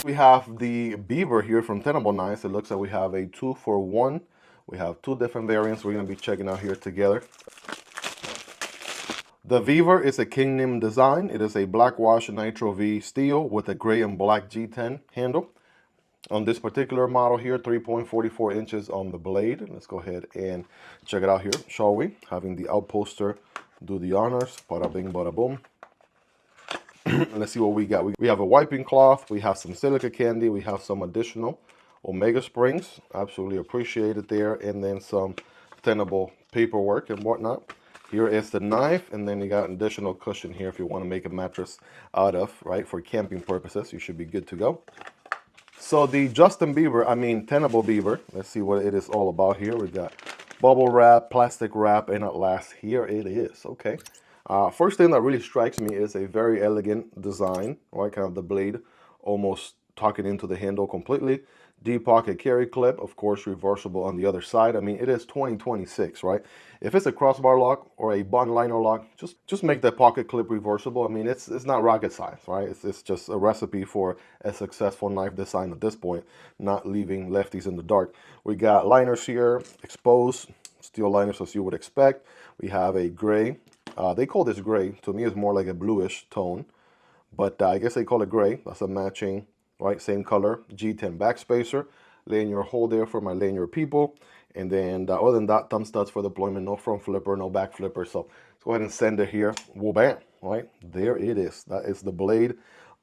We have the Beaver here from Tenable Knives. It looks like we have a 2-for-1. We have two different variants we're going to be checking out here together. The Beaver is a Kingdom design. It is a black wash Nitro V steel with a gray and black G10 handle. On this particular model here, 3.44 inches on the blade. Let's go ahead and check it out here, shall we? Having the Outposter do the honors. Bada bing, bada boom. Let's see what we got. We have a wiping cloth. We have some silica candy. We have some additional Omega springs. Absolutely appreciate it there. And then some tenable paperwork and whatnot. Here is the knife, and then you got an additional cushion here if you want to make a mattress out of, right? For camping purposes, you should be good to go. So the Tenable Beaver, let's see what it is all about here. We've got bubble wrap, plastic wrap, and at last, here it is. Okay. First thing that really strikes me is a very elegant design, right? Kind of the blade almost tucking into the handle completely. Deep pocket carry clip, of course, reversible on the other side. I mean, it is 2026, right? If it's a crossbar lock or a button liner lock, just make that pocket clip reversible. I mean, it's not rocket science, right? It's just a recipe for a successful knife design at this point, not leaving lefties in the dark. We got liners here, exposed steel liners as you would expect. We have a gray. They call this gray. To me, it's more like a bluish tone, but I guess they call it gray. That's a matching, right? Same color, G10 backspacer. Lanyard hole there for my lanyard people. And then other than that, thumb studs for deployment. No front flipper, no back flipper. So let's go ahead and send it here. Whoa, bam, right? There it is. That is the blade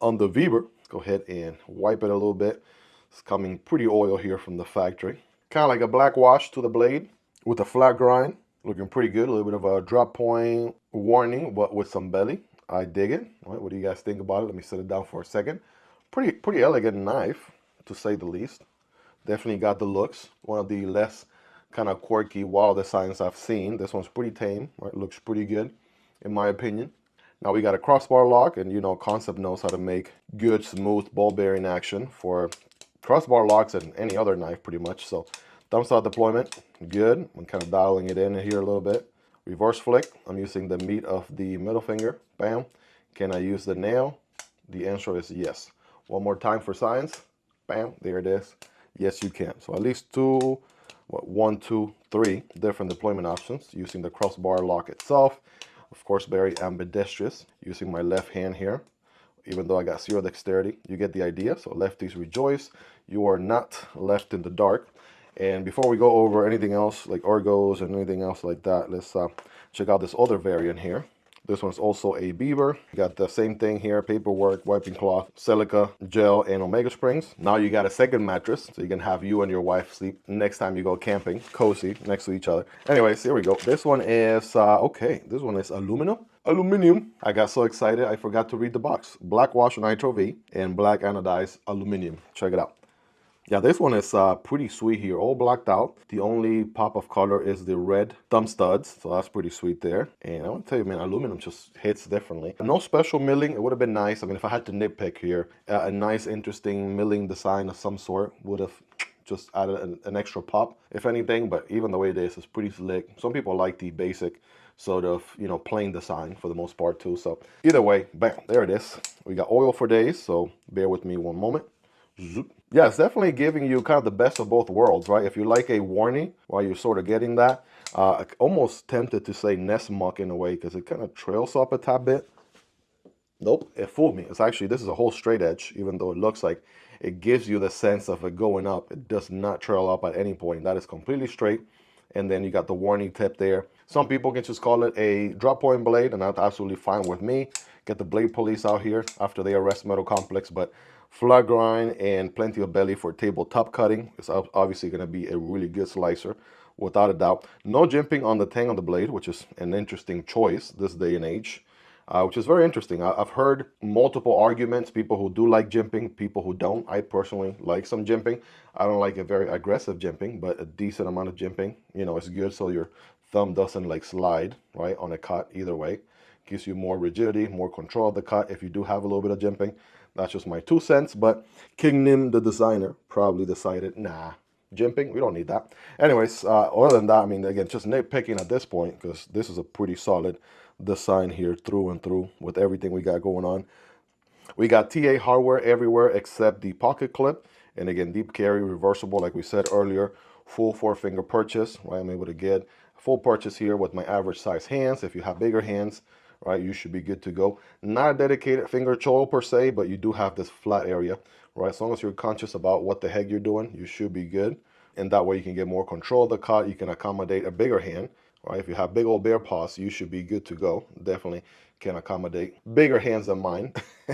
on the Beaver. Let's go ahead and wipe it a little bit. It's coming pretty oil here from the factory. Kind of like a black wash to the blade with a flat grind. Looking pretty good. A little bit of a drop point warning, but with some belly. I dig it. All right, what do you guys think about it? Let me set it down for a second. Pretty elegant knife, to say the least. Definitely got the looks. One of the less kind of quirky, wild designs I've seen. This one's pretty tame, right? Looks pretty good, in my opinion. Now we got a crossbar lock, and you know, Concept knows how to make good, smooth ball bearing action for crossbar locks and any other knife, pretty much. So thumb stud deployment, good. I'm kind of dialing it in here a little bit. Reverse flick, I'm using the meat of the middle finger. Bam. Can I use the nail? The answer is yes. One more time for science. Bam, there it is. Yes, you can. So at least one, two, three different deployment options using the crossbar lock itself. Of course, very ambidextrous using my left hand here. Even though I got zero dexterity, you get the idea. So lefties rejoice. You are not left in the dark. And before we go over anything else like Argos and anything else like that, let's check out this other variant here. This one's also a Beaver. You got the same thing here, paperwork, wiping cloth, silica, gel, and Omega springs. Now you got a second mattress, so you can have you and your wife sleep next time you go camping, cozy, next to each other. Anyways, here we go. This one is, okay, this one is aluminum. I got so excited, I forgot to read the box. Black wash Nitro V and black anodized aluminum. Check it out. Yeah, this one is pretty sweet here, all blacked out. The only pop of color is the red thumb studs, so that's pretty sweet there. And I want to tell you, man, aluminum just hits differently. No special milling. It would have been nice. I mean, if I had to nitpick here, a nice, interesting milling design of some sort would have just added an extra pop, if anything. But even the way it is pretty slick. Some people like the basic sort of, you know, plain design for the most part too. So either way, bam, there it is. We got oil for days, so bear with me one moment. Zoop. Yeah, it's definitely giving you kind of the best of both worlds, right? If you like a warning while you're sort of getting that, almost tempted to say nest muck in a way because it kind of trails up a tad bit. Nope, it fooled me. It's actually, this is a whole straight edge, even though it looks like it gives you the sense of it going up. It does not trail up at any point. That is completely straight. And then you got the warning tip there. Some people can just call it a drop point blade, and that's absolutely fine with me. Get the blade police out here after they arrest Metal Complex, but flat grind and plenty of belly for tabletop cutting. It's obviously going to be a really good slicer, without a doubt. No jimping on the tang on the blade, which is an interesting choice this day and age, which is very interesting. I've heard multiple arguments, people who do like jimping, people who don't. I personally like some jimping. I don't like a very aggressive jimping, but a decent amount of jimping, you know, is good so your thumb doesn't like slide, right, on a cut either way. Gives you more rigidity, more control of the cut if you do have a little bit of jimping. That's just my 2 cents, but Kingdom, the designer, probably decided, nah, jimping, we don't need that. Anyways, other than that, I mean, again, just nitpicking at this point, because this is a pretty solid design here through and through with everything we got going on. We got TA hardware everywhere except the pocket clip. And again, deep carry, reversible, like we said earlier, full 4-finger purchase, right? I'm able to get full purchase here with my average size hands. If you have bigger hands, right, you should be good to go. Not a dedicated finger choil per se, but you do have this flat area, right? As long as you're conscious about what the heck you're doing, you should be good. And that way you can get more control of the cut. You can accommodate a bigger hand, right? If you have big old bear paws, you should be good to go. Definitely can accommodate bigger hands than mine.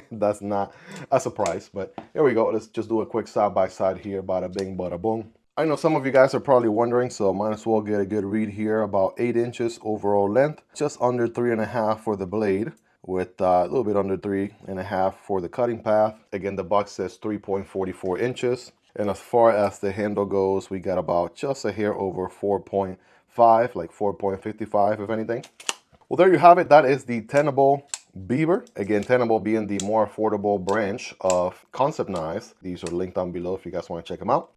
That's not a surprise, but here we go. Let's just do a quick side-by-side here. Bada bing, bada boom. I know some of you guys are probably wondering, so might as well get a good read here. About 8 inches overall length, just under 3.5 for the blade, with a little bit under 3.5 for the cutting path. Again, the box says 3.44 inches. And as far as the handle goes, we got about just a hair over 4.5, like 4.55 if anything. Well, there you have it. That is the Tenable Beaver. Again, Tenable being the more affordable branch of concept knives. These are linked down below if you guys want to check them out.